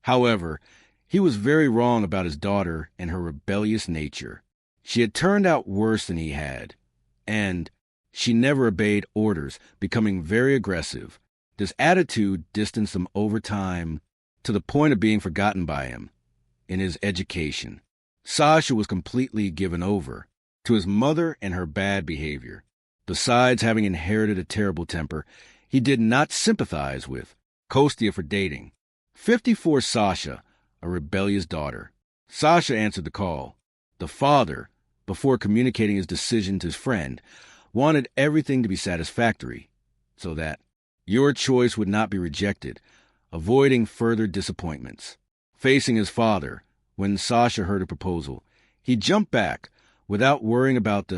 However, he was very wrong about his daughter and her rebellious nature. She had turned out worse than he had, and she never obeyed orders, becoming very aggressive. This attitude distanced him over time to the point of being forgotten by him in his education. Sasha was completely given over to his mother and her bad behavior. Besides having inherited a terrible temper, he did not sympathize with Kostya for dating. 54 Sasha, a rebellious daughter. Sasha answered the call. The father, before communicating his decision to his friend, wanted everything to be satisfactory, so that your choice would not be rejected, avoiding further disappointments. Facing his father, when Sasha heard a proposal, he jumped back without worrying about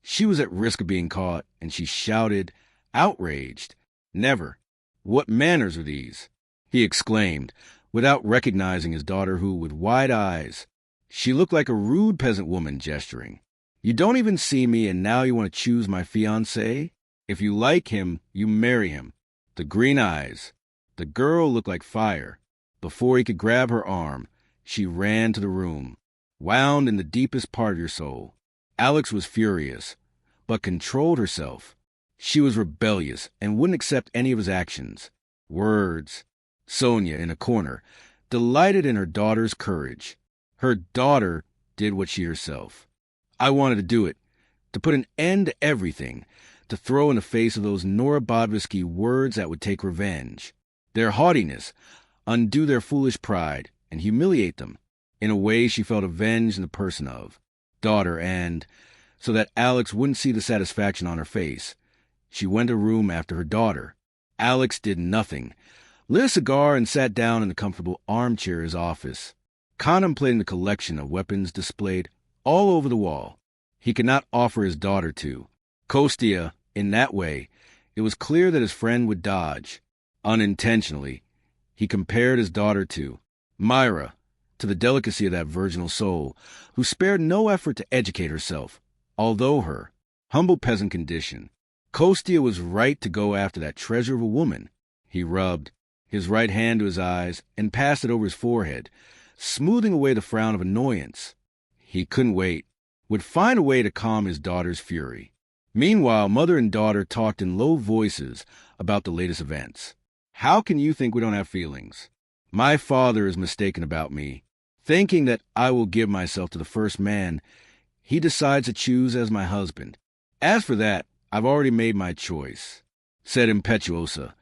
she was at risk of being caught, and she shouted, outraged, "Never! What manners are these?" he exclaimed, without recognizing his daughter who, with wide eyes, she looked like a rude peasant woman gesturing. "You don't even see me, and now you want to choose my fiancé? If you like him, you marry him." The green eyes. The girl looked like fire. Before he could grab her arm, she ran to the room, wound in the deepest part of your soul. Alex was furious, but controlled herself. She was rebellious and wouldn't accept any of his actions. Words. Sonia, in a corner, delighted in her daughter's courage. Her daughter did what she herself. I wanted to do it, to put an end to everything, to throw in the face of those Norobodovsky words that would take revenge. Their haughtiness, undo their foolish pride, and humiliate them. In a way, she felt avenged in the person of daughter, and, so that Alex wouldn't see the satisfaction on her face, she went a room after her daughter. Alex did nothing, lit a cigar and sat down in the comfortable armchair in his office, contemplating the collection of weapons displayed all over the wall. He could not offer his daughter to Kostya in that way. It was clear that his friend would dodge. Unintentionally, he compared his daughter to Mayra, to the delicacy of that virginal soul, who spared no effort to educate herself, although her humble peasant condition. Kostya was right to go after that treasure of a woman. He rubbed his right hand to his eyes and passed it over his forehead, smoothing away the frown of annoyance. He couldn't wait, would find a way to calm his daughter's fury. Meanwhile, mother and daughter talked in low voices about the latest events. "How can you think we don't have feelings? My father is mistaken about me. Thinking that I will give myself to the first man he decides to choose as my husband. As for that, I've already made my choice," said Impetuosa,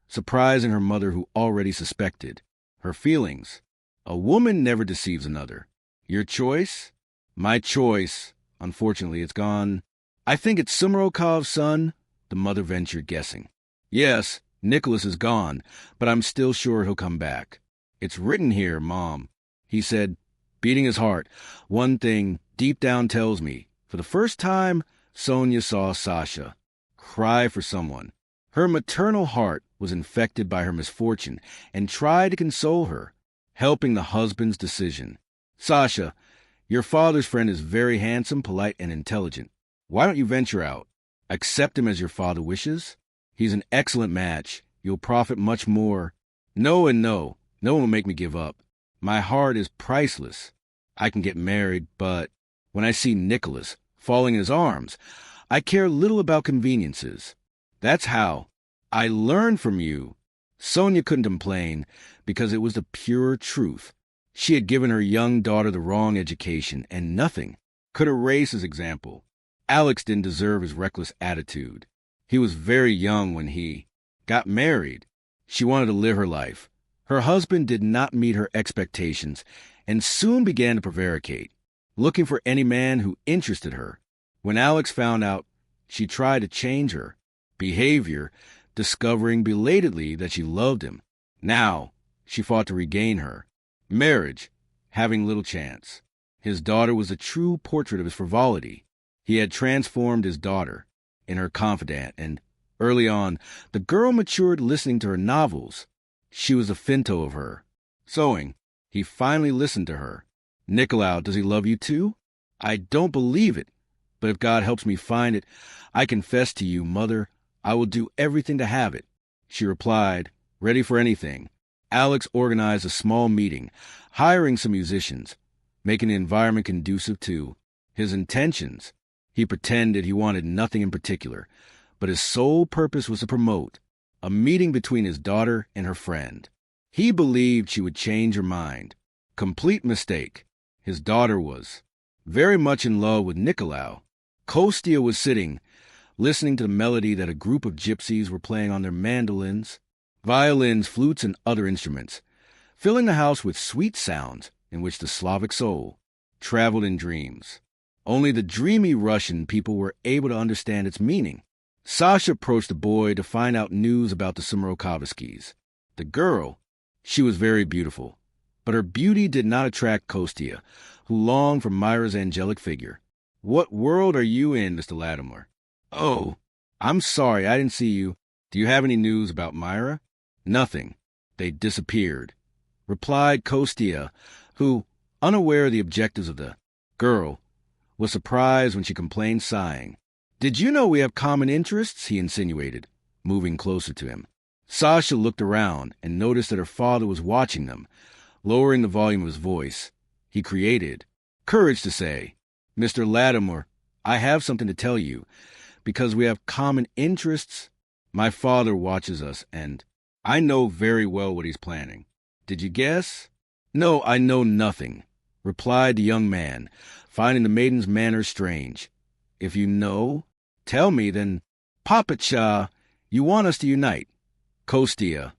surprising her mother, who already suspected. Her feelings. A woman never deceives another. "Your choice?" "My choice. Unfortunately, it's gone. I think it's Sumarokov's son," the mother ventured, guessing. "Yes, Nicholas is gone, but I'm still sure he'll come back. It's written here, Mom," he said, beating his heart. "One thing deep down tells me, for the first time, Sonia saw Sasha cry for someone. Her maternal heart was infected by her misfortune and tried to console her, helping the husband's decision. Sasha, your father's friend is very handsome, polite, and intelligent. Why don't you venture out? Accept him as your father wishes? He's an excellent match. You'll profit much more. No and no. No one will make me give up. My heart is priceless. I can get married, but when I see Nicholas falling in his arms, I care little about conveniences. That's how I learned from you." Sonia couldn't complain because it was the pure truth. She had given her young daughter the wrong education, and nothing could erase his example. Alex didn't deserve his reckless attitude. He was very young when he got married. She wanted to live her life. Her husband did not meet her expectations and soon began to prevaricate, looking for any man who interested her. When Alex found out, she tried to change her behavior, discovering belatedly that she loved him. Now, she fought to regain her. Marriage, having little chance. His daughter was a true portrait of his frivolity. He had transformed his daughter in her confidant, and early on, the girl matured listening to her novels. She was a finto of her. Sewing. He finally listened to her. "Nicolau, does he love you too?" "I don't believe it, but if God helps me find it, I confess to you, Mother, I will do everything to have it," she replied, ready for anything. Alex organized a small meeting, hiring some musicians, making the environment conducive to his intentions. He pretended he wanted nothing in particular, but his sole purpose was to promote a meeting between his daughter and her friend. He believed she would change her mind. Complete mistake. His daughter was very much in love with Nicolau. Kostya was sitting, listening to the melody that a group of gypsies were playing on their mandolins, violins, flutes, and other instruments, filling the house with sweet sounds in which the Slavic soul traveled in dreams. Only the dreamy Russian people were able to understand its meaning. Sasha approached the boy to find out news about the Sumerokovskys. The girl, she was very beautiful, but her beauty did not attract Kostya, who longed for Mayra's angelic figure. "What world are you in, Mr. Latimer?" "Oh, I'm sorry, I didn't see you. Do you have any news about Mayra?" "Nothing. They disappeared," replied Kostya, who, unaware of the objectives of the girl, was surprised when she complained, sighing. "Did you know we have common interests?" he insinuated, moving closer to him. Sasha looked around and noticed that her father was watching them. Lowering the volume of his voice, he created courage to say, "Mr. Latimer, I have something to tell you. Because we have common interests, my father watches us, and I know very well what he's planning." "Did you guess?" "No, I know nothing," replied the young man, finding the maiden's manner strange. "If you know, tell me, then, Papacha, you want us to unite." Kostya,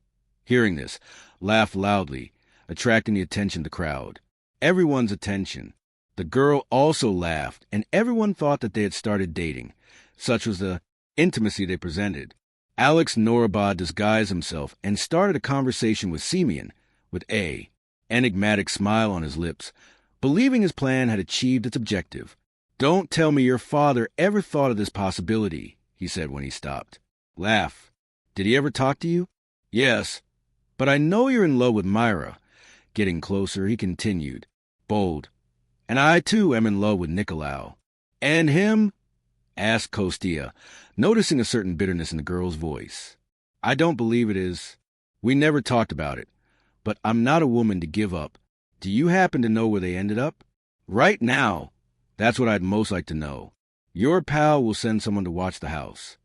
hearing this, laughed loudly, attracting the attention of the crowd. Everyone's attention. The girl also laughed, and everyone thought that they had started dating. Such was the intimacy they presented. Alex Norobod disguised himself and started a conversation with Simeon, with a enigmatic smile on his lips, believing his plan had achieved its objective. "Don't tell me your father ever thought of this possibility," he said when he stopped. "Laugh. Did he ever talk to you?" "Yes, but I know you're in love with Mayra." Getting closer, he continued, bold. "And I, too, am in love with Nicolau." "And him?" asked Kostya, noticing a certain bitterness in the girl's voice. "I don't believe it is. We never talked about it, but I'm not a woman to give up. Do you happen to know where they ended up?" "Right now. That's what I'd most like to know. Your pal will send someone to watch the house.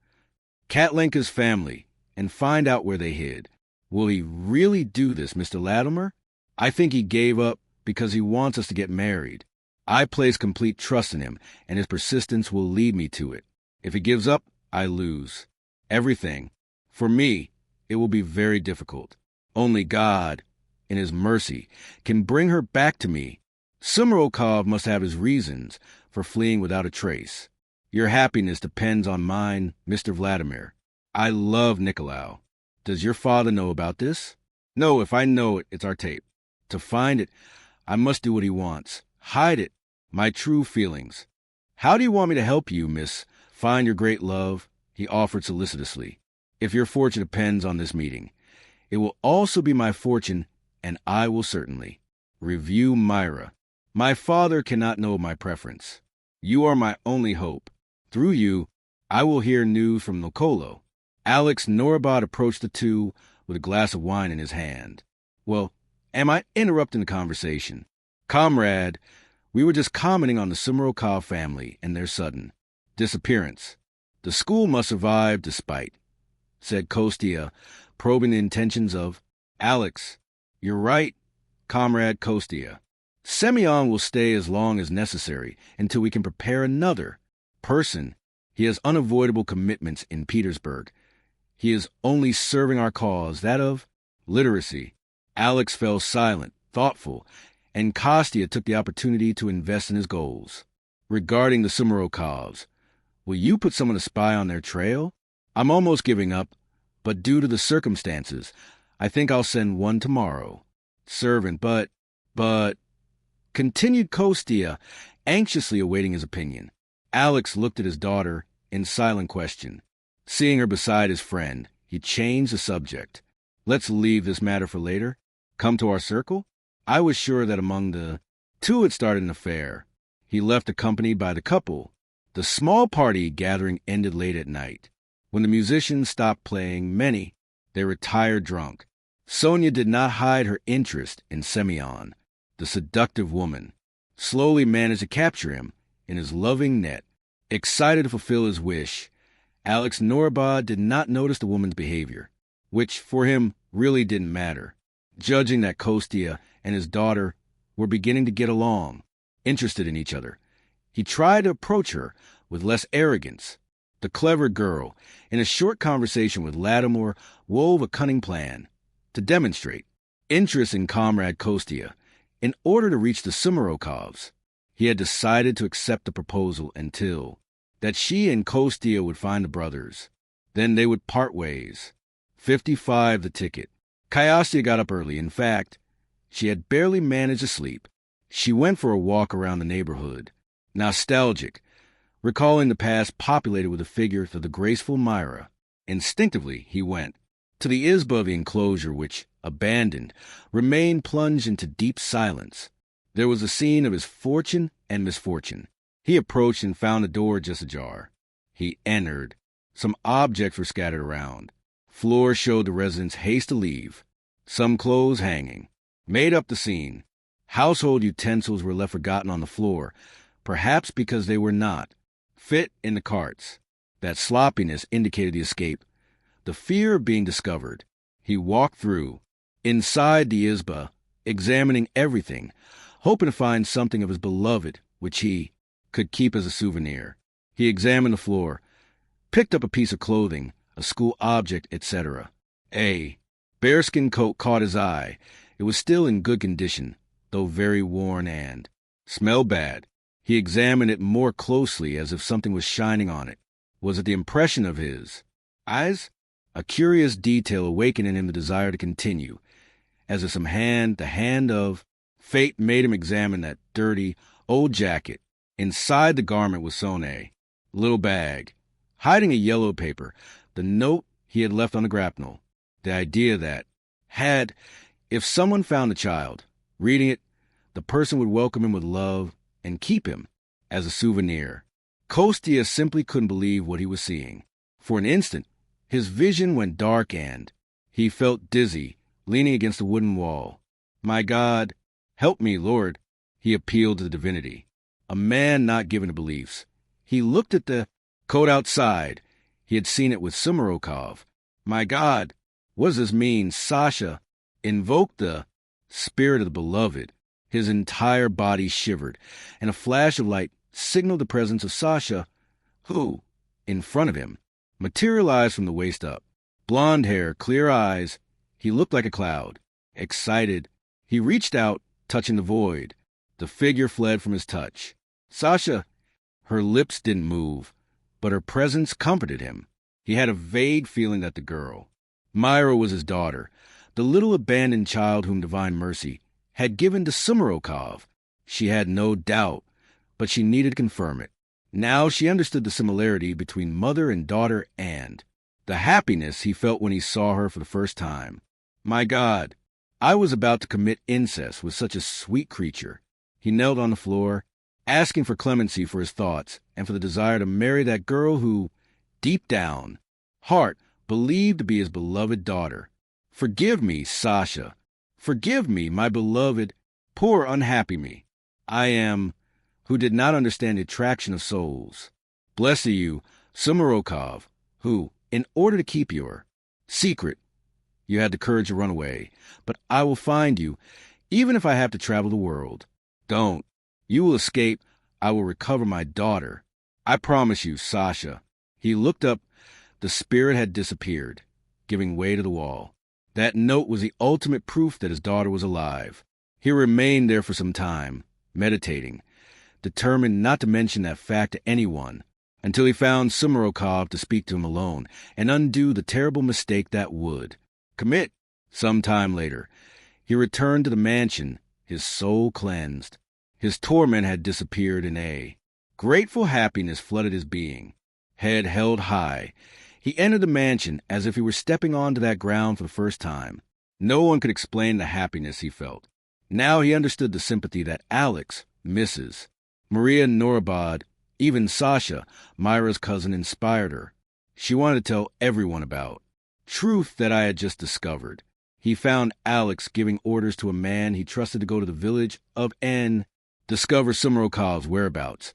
Katlenka's family, and find out where they hid. Will he really do this, Mr. Latimer? I think he gave up because he wants us to get married. I place complete trust in him, and his persistence will lead me to it. If he gives up, I lose everything. For me, it will be very difficult. Only God, in his mercy, can bring her back to me. Sumerokov must have his reasons for fleeing without a trace. Your happiness depends on mine, Mr. Vladimir. I love Nicolau. Does your father know about this?" "No, if I know it, it's our tape. To find it, I must do what he wants. Hide it, my true feelings." "How do you want me to help you, miss, find your great love?" he offered solicitously. "If your fortune depends on this meeting, it will also be my fortune, and I will certainly review Mayra. My father cannot know my preference. You are my only hope. Through you, I will hear news from Nicolo." Alex Norobod approached the two with a glass of wine in his hand. "Well, am I interrupting the conversation?" "Comrade, we were just commenting on the Sumerokov family and their sudden disappearance. The school must survive despite," said Kostya, probing the intentions of Alex. "You're right, Comrade Kostya. Semyon will stay as long as necessary until we can prepare another person. He has unavoidable commitments in Petersburg. He is only serving our cause, that of literacy." Alex fell silent, thoughtful, and Kostya took the opportunity to invest in his goals. "Regarding the Sumerokovs, will you put someone to spy on their trail? I'm almost giving up, but due to the circumstances, I think I'll send one tomorrow. Servant, but, continued Kostya, anxiously awaiting his opinion. Alex looked at his daughter in silent question. Seeing her beside his friend, he changed the subject. "Let's leave this matter for later. Come to our circle?" I was sure that among the two had started an affair. He left accompanied by the couple. The small party gathering ended late at night. When the musicians stopped playing, they retired drunk. Sonia did not hide her interest in Semyon. The seductive woman slowly managed to capture him in his loving net. Excited to fulfill his wish, Alex Norobod did not notice the woman's behavior, which for him really didn't matter. Judging that Kostya and his daughter were beginning to get along, interested in each other, he tried to approach her with less arrogance. The clever girl, in a short conversation with Lattimore, wove a cunning plan to demonstrate interest in Comrade Kostya in order to reach the Sumarokovs. He had decided to accept the proposal until that she and Kostya would find the brothers. Then they would part ways. 55 the ticket. Kostya got up early. In fact, she had barely managed to sleep. She went for a walk around the neighborhood, nostalgic, recalling the past populated with the figures of the graceful Mayra. Instinctively, he went to the izba of the enclosure which, abandoned, remained plunged into deep silence. There was a scene of his fortune and misfortune. He approached and found the door just ajar. He entered. Some objects were scattered around. Floor showed the residents' haste to leave. Some clothes hanging made up the scene. Household utensils were left forgotten on the floor, perhaps because they were not fit in the carts. That sloppiness indicated the escape, the fear of being discovered. He walked through, inside the izba, examining everything, hoping to find something of his beloved which he could keep as a souvenir. He examined the floor, picked up a piece of clothing, a school object, etc. A bearskin coat caught his eye. It was still in good condition, though very worn and smelled bad. He examined it more closely as if something was shining on it. Was it the impression of his eyes? A curious detail awakened in him the desire to continue, as if the hand of fate made him examine that dirty, old jacket. Inside the garment was sewn a little bag, hiding a yellow paper, the note he had left on the grapnel. The idea that, if someone found the child, reading it, the person would welcome him with love and keep him as a souvenir. Kostya simply couldn't believe what he was seeing. For an instant, his vision went dark and he felt dizzy, leaning against the wooden wall. My God, help me, Lord, he appealed to the divinity. A man not given to beliefs. He looked at the coat outside. He had seen it with Sumarokov. My God, what does this mean? Sasha invoked the spirit of the beloved. His entire body shivered, and a flash of light signaled the presence of Sasha, who, in front of him, materialized from the waist up. Blonde hair, clear eyes, he looked like a cloud. Excited, he reached out, touching the void. The figure fled from his touch. Sasha, her lips didn't move, but her presence comforted him. He had a vague feeling that the girl, Mayra, was his daughter, the little abandoned child whom Divine Mercy had given to Sumarokov. She had no doubt, but she needed to confirm it. Now she understood the similarity between mother and daughter and the happiness he felt when he saw her for the first time. My God, I was about to commit incest with such a sweet creature. He knelt on the floor, asking for clemency for his thoughts and for the desire to marry that girl who, deep down, heart, believed to be his beloved daughter. Forgive me, Sasha. Forgive me, my beloved, poor unhappy me. I am, who did not understand the attraction of souls. Bless you, Sumarokov, who, in order to keep your secret, you had the courage to run away. But I will find you, even if I have to travel the world. Don't. You will escape. I will recover my daughter. I promise you, Sasha. He looked up. The spirit had disappeared, giving way to the wall. That note was the ultimate proof that his daughter was alive. He remained there for some time, meditating, determined not to mention that fact to anyone, until he found Sumarokov to speak to him alone and undo the terrible mistake that would commit. Some time later, he returned to the mansion, his soul cleansed. His torment had disappeared in a grateful happiness flooded his being. Head held high, he entered the mansion as if he were stepping onto that ground for the first time. No one could explain the happiness he felt. Now he understood the sympathy that Alex, Mrs. Maria Norobod, even Sasha, Mayra's cousin, inspired her. She wanted to tell everyone about truth that I had just discovered. he found Alex giving orders to a man he trusted to go to the village of N, discover Sumarokov's whereabouts,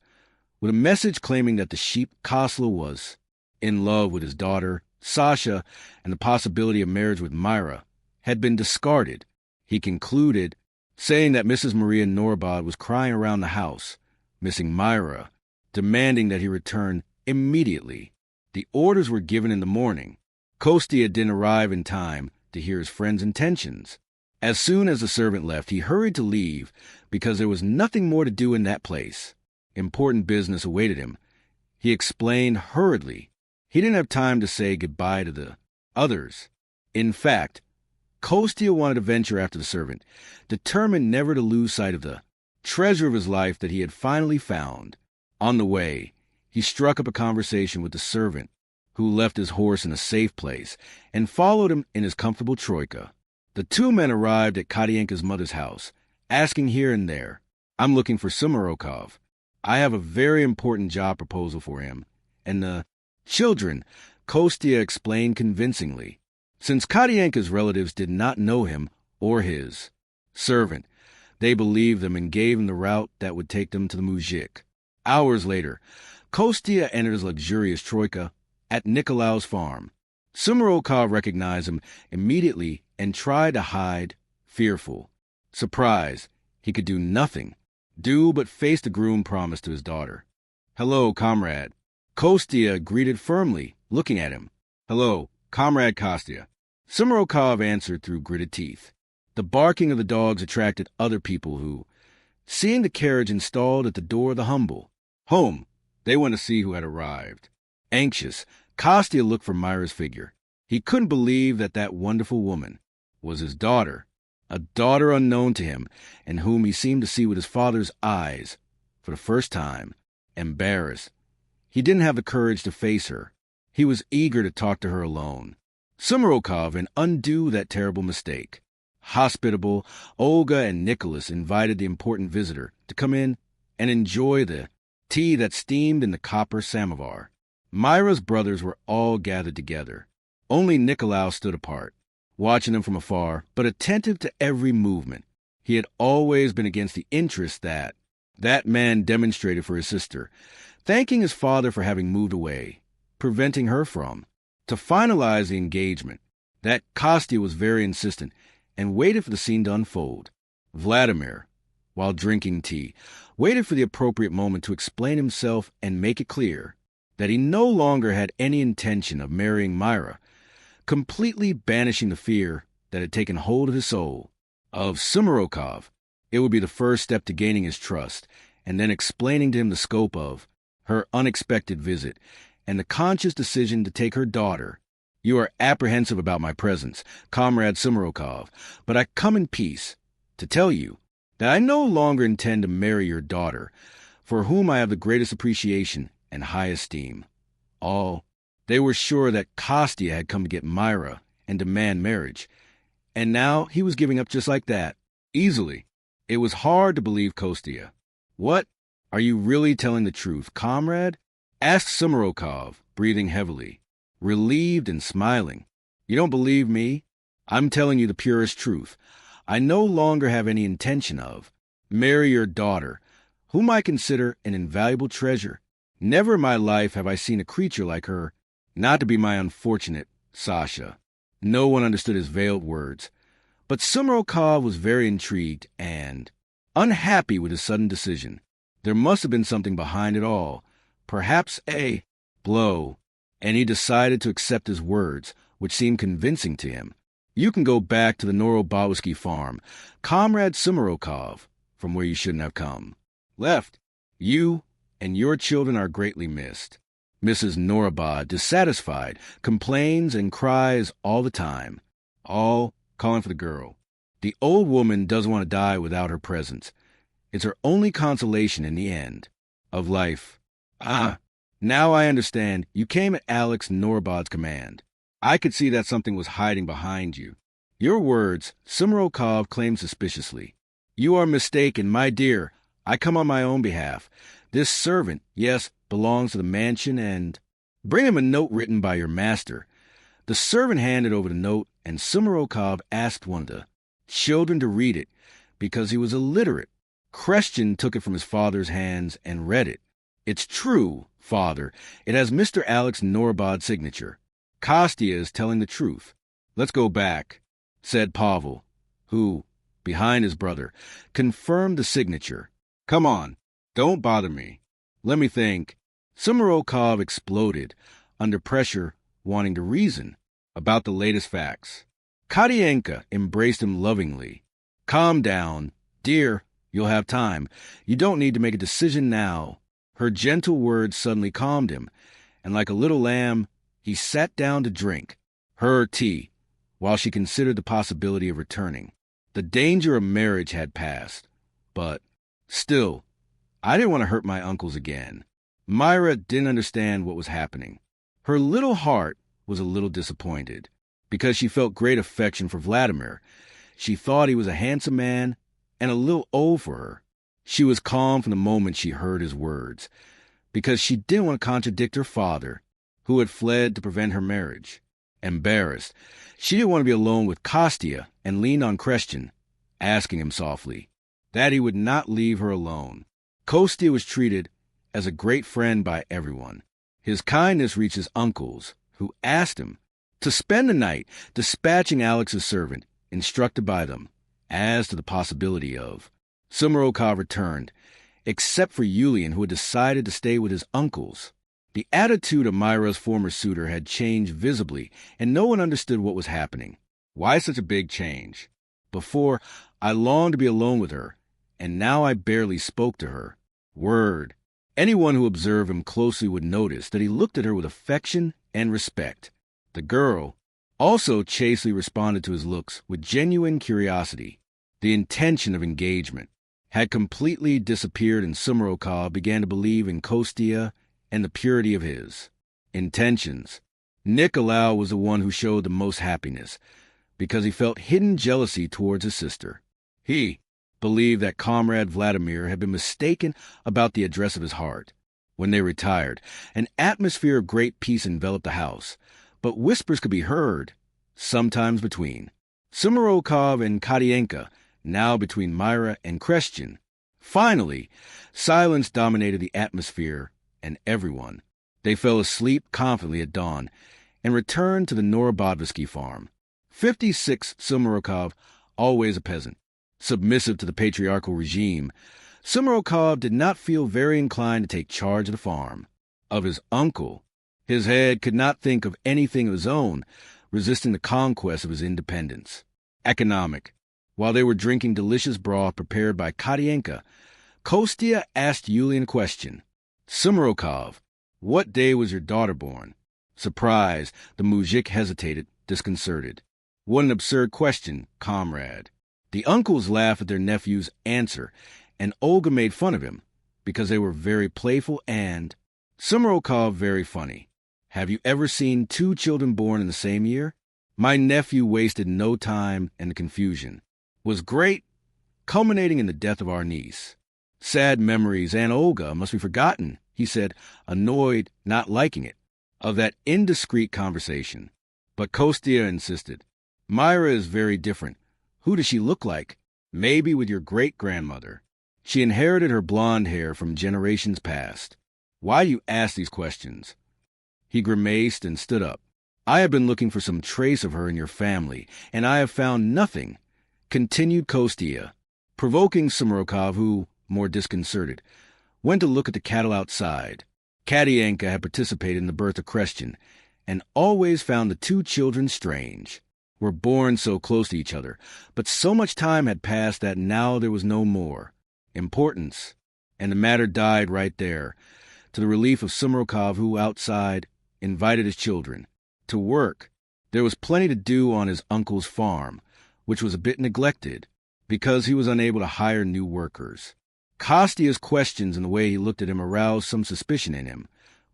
with a message claiming that the sheep Kosla was in love with his daughter, Sasha, and the possibility of marriage with Mayra had been discarded. He concluded, saying that Mrs. Maria Norobod was crying around the house, missing Mayra, demanding that he return immediately. The orders were given in the morning. Kostya didn't arrive in time to hear his friend's intentions. As soon as the servant left, he hurried to leave because there was nothing more to do in that place. Important business awaited him. He explained hurriedly. He didn't have time to say goodbye to the others. In fact, Kostya wanted to venture after the servant, determined never to lose sight of the treasure of his life that he had finally found. On the way, he struck up a conversation with the servant, who left his horse in a safe place and followed him in his comfortable troika. The two men arrived at Katienka's mother's house, asking here and there, "I'm looking for Sumarokov. I have a very important job proposal for him." And the children, Kostya explained convincingly. Since Katienka's relatives did not know him or his servant, they believed them and gave him the route that would take them to the mujik. Hours later, Kostya entered his luxurious troika at Nikolaus' farm. Sumarokov recognized him immediately and tried to hide, fearful. Surprised, he could do nothing, but face the groom promised to his daughter. "Hello, comrade." Kostya greeted firmly, looking at him. "Hello, comrade Kostya." Sumarokov answered through gritted teeth. The barking of the dogs attracted other people who, seeing the carriage installed at the door of the humble home, they went to see who had arrived. Anxious, Kostya looked for Mayra's figure. He couldn't believe that that wonderful woman was his daughter, a daughter unknown to him, and whom he seemed to see with his father's eyes for the first time. Embarrassed, he didn't have the courage to face her. He was eager to talk to her alone. Sumarokov and undo that terrible mistake. Hospitable, Olga and Nicholas invited the important visitor to come in and enjoy the tea that steamed in the copper samovar. Mayra's brothers were all gathered together. Only Nikolaus stood apart, watching them from afar, but attentive to every movement. He had always been against the interest that man demonstrated for his sister, thanking his father for having moved away, preventing her from. To finalize the engagement, that Kostya was very insistent and waited for the scene to unfold. Vladimir, while drinking tea, waited for the appropriate moment to explain himself and make it clear that he no longer had any intention of marrying Mayra, completely banishing the fear that had taken hold of his soul. Of Sumarokov, it would be the first step to gaining his trust, and then explaining to him the scope of her unexpected visit and the conscious decision to take her daughter. "You are apprehensive about my presence, Comrade Sumarokov, but I come in peace to tell you that I no longer intend to marry your daughter, for whom I have the greatest appreciation and high esteem." They were sure that Kostya had come to get Mayra and demand marriage, and now he was giving up just like that, easily. It was hard to believe Kostya. "What? Are you really telling the truth, comrade?" asked Sumarokov, breathing heavily, relieved and smiling. "You don't believe me? I'm telling you the purest truth. I no longer have any intention of marry your daughter, whom I consider an invaluable treasure. Never in my life have I seen a creature like her, not to be my unfortunate Sasha." No one understood his veiled words, but Sumarokov was very intrigued and unhappy with his sudden decision. There must have been something behind it all, perhaps a blow, and he decided to accept his words, which seemed convincing to him. "You can go back to the Norobod farm, Comrade Sumarokov, from where you shouldn't have come. Left. You and your children are greatly missed." Mrs. Norobod, dissatisfied, complains and cries all the time, all calling for the girl. The old woman doesn't want to die without her presence. It's her only consolation in the end of life. Now I understand. You came at Alex Norobod's command. I could see that something was hiding behind you. Your words, Sumarokov claimed suspiciously. "You are mistaken, my dear. I come on my own behalf. This servant, yes, belongs to the mansion, and bring him a note written by your master." The servant handed over the note and Sumerokov asked one of the children to read it because he was illiterate. Christian took it from his father's hands and read it. "It's true, father. It has Mr. Alex Norobod's signature. Kostya is telling the truth." "Let's go back," said Pavel, who, behind his brother, confirmed the signature. "Come on, don't bother me. Let me think." Sumerokov exploded, under pressure, wanting to reason about the latest facts. Katienka embraced him lovingly. "Calm down, dear. You'll have time. You don't need to make a decision now." Her gentle words suddenly calmed him, and like a little lamb, he sat down to drink her tea, while she considered the possibility of returning. The danger of marriage had passed, but still, I didn't want to hurt my uncles again. Mayra didn't understand what was happening. Her little heart was a little disappointed, because she felt great affection for Vladimir. She thought he was a handsome man and a little old for her. She was calm from the moment she heard his words, because she didn't want to contradict her father, who had fled to prevent her marriage. Embarrassed, she didn't want to be alone with Kostya and leaned on Christian, asking him softly that he would not leave her alone. Kostya was treated as a great friend by everyone. His kindness reached his uncles, who asked him to spend the night dispatching Alex's servant, instructed by them as to the possibility of. Sumerokov returned, except for Iulián, who had decided to stay with his uncles. The attitude of Mayra's former suitor had changed visibly, and no one understood what was happening. Why such a big change? Before, I longed to be alone with her, and now I barely spoke to her. Word. Anyone who observed him closely would notice that he looked at her with affection and respect. The girl also chastely responded to his looks with genuine curiosity. The intention of engagement had completely disappeared, and Sumerokov began to believe in Kostya and the purity of his intentions. Nicolau was the one who showed the most happiness, because he felt hidden jealousy towards his sister. He believed that comrade Vladimir had been mistaken about the address of his heart. When they retired, an atmosphere of great peace enveloped the house, but whispers could be heard, sometimes between Sumerokov and Katienka, now between Mayra and Christian. Finally, silence dominated the atmosphere, and everyone. They fell asleep confidently at dawn and returned to the Norobodovsky farm. 56 Sumerokov, always a peasant, submissive to the patriarchal regime, Sumerokov did not feel very inclined to take charge of the farm. Of his uncle, his head could not think of anything of his own, resisting the conquest of his independence. Economic. While they were drinking delicious broth prepared by Katienka, Kostya asked Iulián a question. "Sumerokov, what day was your daughter born?" Surprised, the mujik hesitated, disconcerted. "What an absurd question, comrade." The uncles laughed at their nephew's answer, and Olga made fun of him, because they were very playful and Sumerokov very funny. "Have you ever seen 2 children born in the same year?" My nephew wasted no time, and the confusion was great, culminating in the death of our niece. "Sad memories, and Olga must be forgotten," he said, annoyed, not liking it, of that indiscreet conversation. But Kostya insisted. "Mayra is very different. Who does she look like?" "Maybe with your great-grandmother. She inherited her blonde hair from generations past." "Why do you ask these questions?" He grimaced and stood up. "I have been looking for some trace of her in your family, and I have found nothing," continued Kostya, provoking Sumerokov, who, more disconcerted, went to look at the cattle outside. Katienka had participated in the birth of Christian, and always found the 2 children strange. Were born so close to each other, but so much time had passed that now there was no more importance, and the matter died right there, to the relief of Sumerokov, who, outside, invited his children to work. There was plenty to do on his uncle's farm, which was a bit neglected, because he was unable to hire new workers. Kostya's questions and the way he looked at him aroused some suspicion in him,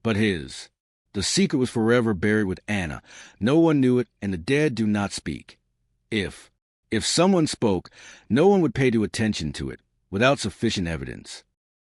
but his. The secret was forever buried with Anna. No one knew it, and the dead do not speak. If someone spoke, no one would pay due attention to it, without sufficient evidence.